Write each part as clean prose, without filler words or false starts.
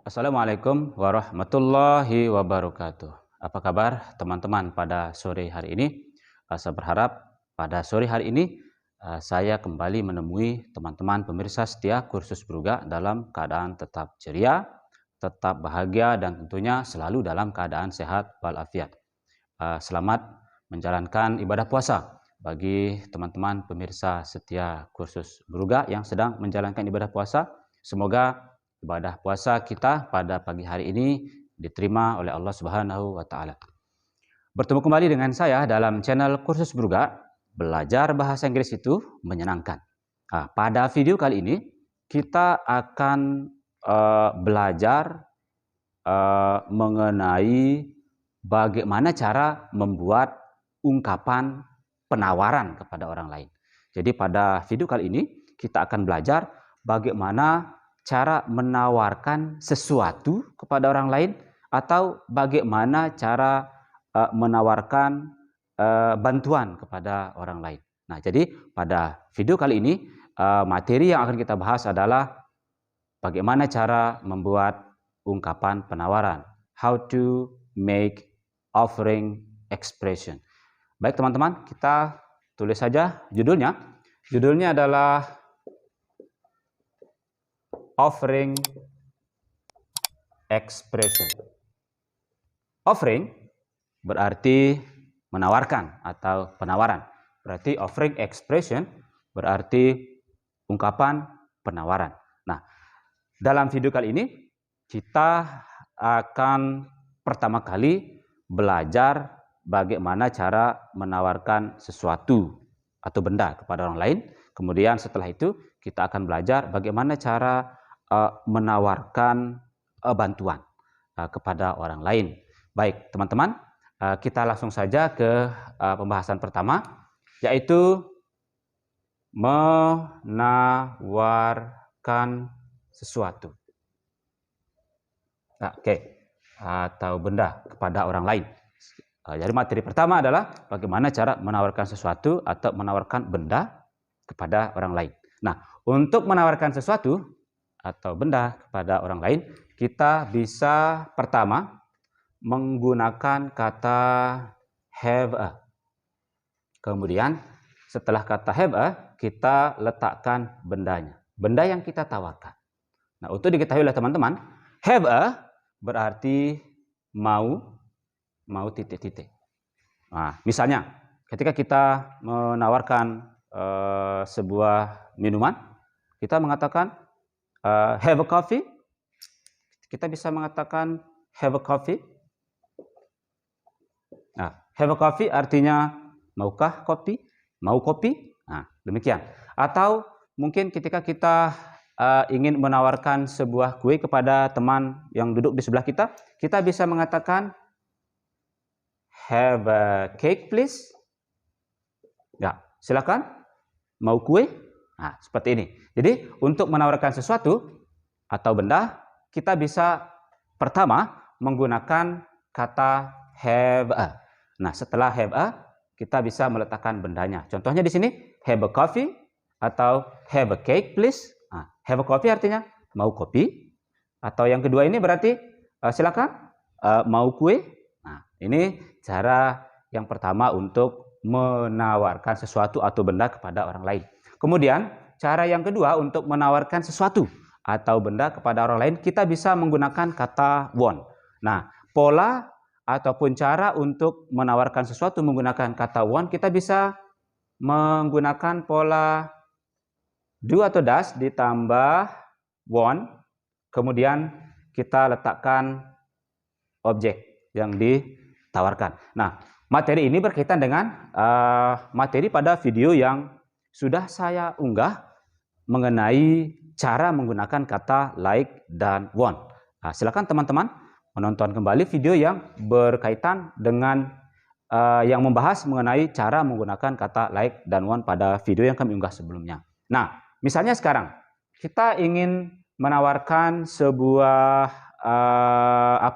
Assalamualaikum warahmatullahi wabarakatuh. Apa kabar teman-teman pada sore hari ini? Saya berharap pada sore hari ini saya kembali menemui teman-teman pemirsa setia kursus Bruga dalam keadaan tetap ceria, tetap bahagia, dan tentunya selalu dalam keadaan sehat walafiat. Selamat menjalankan ibadah puasa bagi teman-teman pemirsa setia kursus Bruga yang sedang menjalankan ibadah puasa. Semoga ibadah puasa kita pada pagi hari ini diterima oleh Allah Subhanahu wa taala. Bertemu kembali dengan saya dalam channel Kursus Bruga, belajar bahasa Inggris itu menyenangkan. Pada video kali ini kita akan belajar mengenai bagaimana cara membuat ungkapan penawaran kepada orang lain. Jadi pada video kali ini kita akan belajar bagaimana cara menawarkan sesuatu kepada orang lain atau bagaimana cara menawarkan bantuan kepada orang lain. Nah, jadi pada video kali ini materi yang akan kita bahas adalah bagaimana cara membuat ungkapan penawaran. How to make offering expression. Baik teman-teman, kita tulis saja judulnya. Judulnya adalah offering expression. Offering berarti menawarkan atau penawaran. Berarti offering expression berarti ungkapan penawaran. Nah, dalam video kali ini kita akan pertama kali belajar bagaimana cara menawarkan sesuatu atau benda kepada orang lain. Kemudian setelah itu kita akan belajar bagaimana cara menawarkan bantuan kepada orang lain. Baik, teman-teman, kita langsung saja ke pembahasan pertama, yaitu menawarkan sesuatu. Atau benda kepada orang lain. Jadi materi pertama adalah bagaimana cara menawarkan sesuatu atau menawarkan benda kepada orang lain. Nah, untuk menawarkan sesuatu atau benda kepada orang lain, kita bisa pertama menggunakan kata have a. Kemudian setelah kata have a, kita letakkan bendanya. Benda yang kita tawarkan. Nah, untuk diketahui oleh teman-teman, have a berarti mau titik-titik. Nah, misalnya ketika kita menawarkan sebuah minuman, kita mengatakan have a coffee. Kita bisa mengatakan have a coffee. Nah, have a coffee artinya maukah kopi? Mau kopi? Nah, demikian. Atau mungkin ketika kita ingin menawarkan sebuah kue kepada teman yang duduk di sebelah kita, kita bisa mengatakan have a cake please. Ya, silakan. Mau kue? Nah, seperti ini. Jadi, untuk menawarkan sesuatu atau benda, kita bisa pertama menggunakan kata have a. Nah, setelah have a, kita bisa meletakkan bendanya. Contohnya di sini, have a coffee atau have a cake please. Nah, have a coffee artinya mau kopi. Atau yang kedua ini berarti silakan mau kue. Nah, ini cara yang pertama untuk menawarkan sesuatu atau benda kepada orang lain. Kemudian, cara yang kedua untuk menawarkan sesuatu atau benda kepada orang lain, kita bisa menggunakan kata want. Nah, pola ataupun cara untuk menawarkan sesuatu menggunakan kata want, kita bisa menggunakan pola do atau does ditambah want, kemudian kita letakkan objek yang ditawarkan. Nah, materi ini berkaitan dengan materi pada video yang sudah saya unggah mengenai cara menggunakan kata like dan want. Nah, silakan teman-teman menonton kembali video yang berkaitan dengan yang membahas mengenai cara menggunakan kata like dan want pada video yang kami unggah sebelumnya. Nah, misalnya sekarang kita ingin menawarkan sebuah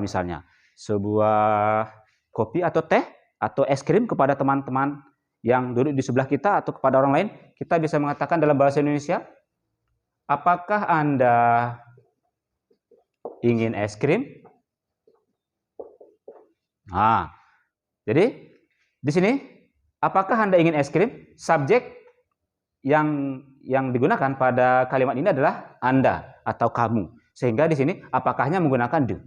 misalnya sebuah kopi atau teh atau es krim kepada teman-teman yang duduk di sebelah kita atau kepada orang lain, kita bisa mengatakan dalam bahasa Indonesia, apakah Anda ingin es krim? Nah, jadi di sini apakah Anda ingin es krim? Subjek yang digunakan pada kalimat ini adalah Anda atau kamu. Sehingga di sini apakahnya menggunakan do.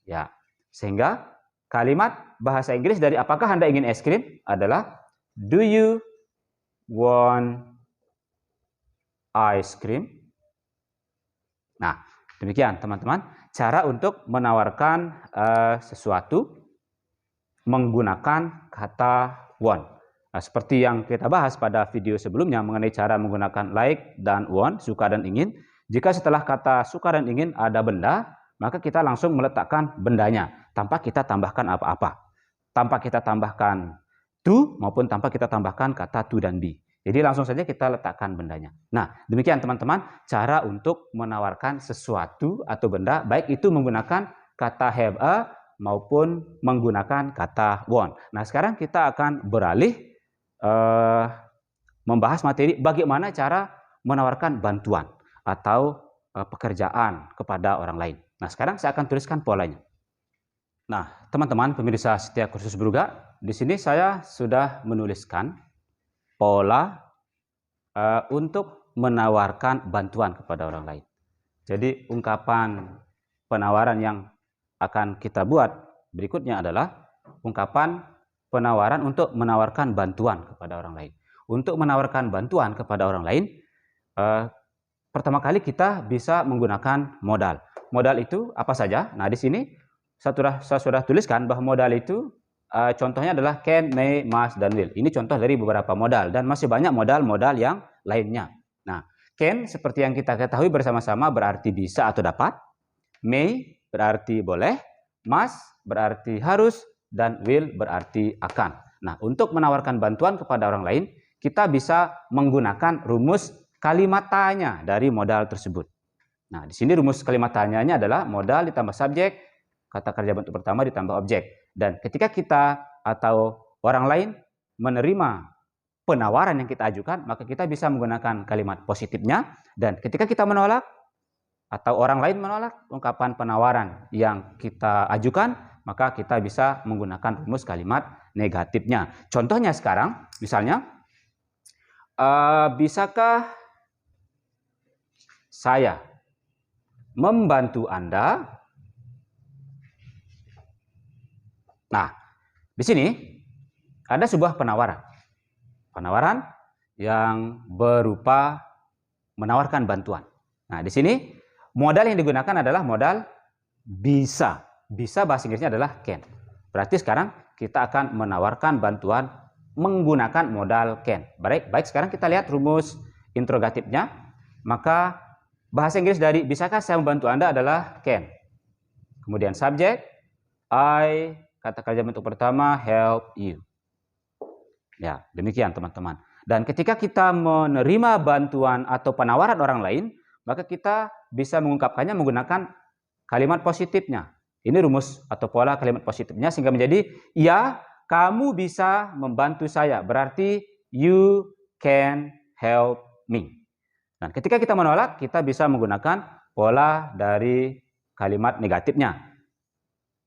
Ya. Sehingga kalimat bahasa Inggris dari apakah Anda ingin es krim adalah do you want ice cream? Nah, demikian teman-teman cara untuk menawarkan sesuatu menggunakan kata want. Nah, seperti yang kita bahas pada video sebelumnya mengenai cara menggunakan like dan want, suka dan ingin. Jika setelah kata suka dan ingin ada benda, maka kita langsung meletakkan bendanya tanpa kita tambahkan apa-apa. Tanpa kita tambahkan to maupun tanpa kita tambahkan kata to dan be. Jadi langsung saja kita letakkan bendanya. Nah, demikian teman-teman cara untuk menawarkan sesuatu atau benda, baik itu menggunakan kata have a maupun menggunakan kata want. Nah, sekarang kita akan beralih membahas materi bagaimana cara menawarkan bantuan atau pekerjaan kepada orang lain. Nah, sekarang saya akan tuliskan polanya. Nah, teman-teman pemirsa setia kursus Bruga, di sini saya sudah menuliskan pola untuk menawarkan bantuan kepada orang lain. Jadi, ungkapan penawaran yang akan kita buat berikutnya adalah ungkapan penawaran untuk menawarkan bantuan kepada orang lain. Untuk menawarkan bantuan kepada orang lain, pertama kali kita bisa menggunakan modal. Modal itu apa saja? Nah, di sini saya sudah tuliskan bahwa modal itu contohnya adalah can, may, must, dan will. Ini contoh dari beberapa modal dan masih banyak modal-modal yang lainnya. Nah, can seperti yang kita ketahui bersama-sama berarti bisa atau dapat. May berarti boleh. Must berarti harus. Dan will berarti akan. Nah, untuk menawarkan bantuan kepada orang lain, kita bisa menggunakan rumus kalimat tanya dari modal tersebut. Nah, di sini rumus kalimat tanyanya adalah modal ditambah subjek, kata kerja bentuk pertama ditambah objek. Dan ketika kita atau orang lain menerima penawaran yang kita ajukan, maka kita bisa menggunakan kalimat positifnya. Dan ketika kita menolak, atau orang lain menolak ungkapan penawaran yang kita ajukan, maka kita bisa menggunakan rumus kalimat negatifnya. Contohnya sekarang, misalnya, bisakah saya membantu Anda? Nah, di sini ada sebuah penawaran. Penawaran yang berupa menawarkan bantuan. Nah, di sini modal yang digunakan adalah modal bisa. Bisa bahasa Inggrisnya adalah can. Berarti sekarang kita akan menawarkan bantuan menggunakan modal can. Baik, sekarang kita lihat rumus interrogatifnya. Maka bahasa Inggris dari bisakah saya membantu Anda adalah can. Kemudian subjek, I, kata kerja bentuk pertama, help you. Ya, demikian teman-teman. Dan ketika kita menerima bantuan atau penawaran orang lain, maka kita bisa mengungkapkannya menggunakan kalimat positifnya. Ini rumus atau pola kalimat positifnya sehingga menjadi, ya, kamu bisa membantu saya. Berarti you can help me. Dan ketika kita menolak, kita bisa menggunakan pola dari kalimat negatifnya.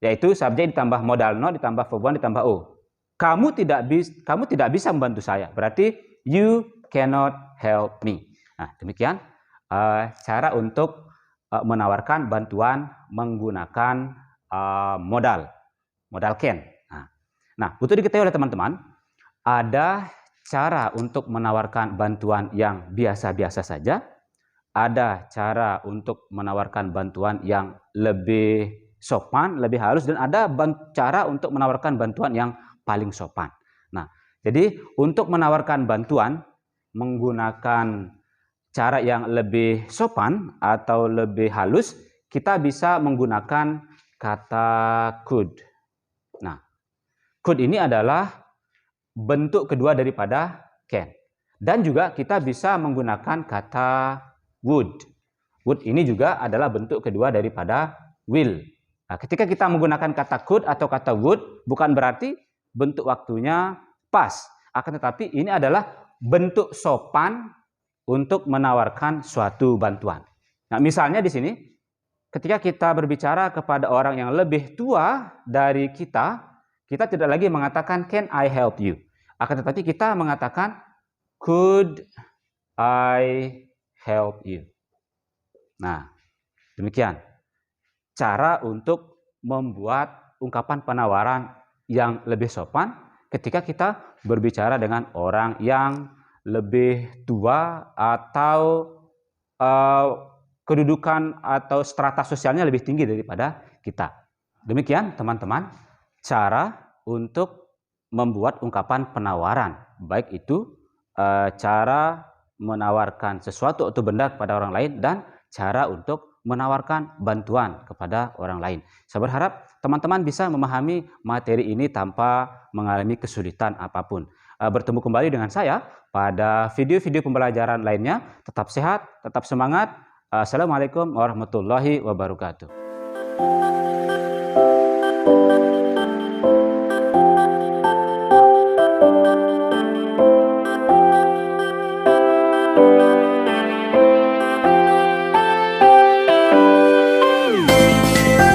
Yaitu subjek ditambah modal no ditambah verb one ditambah o. Kamu tidak bisa membantu saya. Berarti you cannot help me. Nah, demikian cara untuk menawarkan bantuan menggunakan modal can. Nah, untuk diketahui oleh teman-teman, ada cara untuk menawarkan bantuan yang biasa-biasa saja, ada cara untuk menawarkan bantuan yang lebih sopan, lebih halus, dan ada cara untuk menawarkan bantuan yang paling sopan. Nah, jadi untuk menawarkan bantuan menggunakan cara yang lebih sopan atau lebih halus, kita bisa menggunakan kata could. Nah, could ini adalah bentuk kedua daripada can. Dan juga kita bisa menggunakan kata would. Would ini juga adalah bentuk kedua daripada will. Nah, ketika kita menggunakan kata could atau kata would, bukan berarti bentuk waktunya pas. Akan tetapi ini adalah bentuk sopan untuk menawarkan suatu bantuan. Nah, misalnya di sini, ketika kita berbicara kepada orang yang lebih tua dari kita, kita tidak lagi mengatakan can I help you. Akan tetapi kita mengatakan could I help you. Nah, demikian cara untuk membuat ungkapan penawaran yang lebih sopan ketika kita berbicara dengan orang yang lebih tua atau kedudukan atau strata sosialnya lebih tinggi daripada kita. Demikian teman-teman, cara untuk membuat ungkapan penawaran, baik itu cara menawarkan sesuatu atau benda kepada orang lain dan cara untuk menawarkan bantuan kepada orang lain. Saya berharap teman-teman bisa memahami materi ini tanpa mengalami kesulitan apapun. Bertemu kembali dengan saya pada video-video pembelajaran lainnya. Tetap sehat, tetap semangat. Assalamualaikum warahmatullahi wabarakatuh.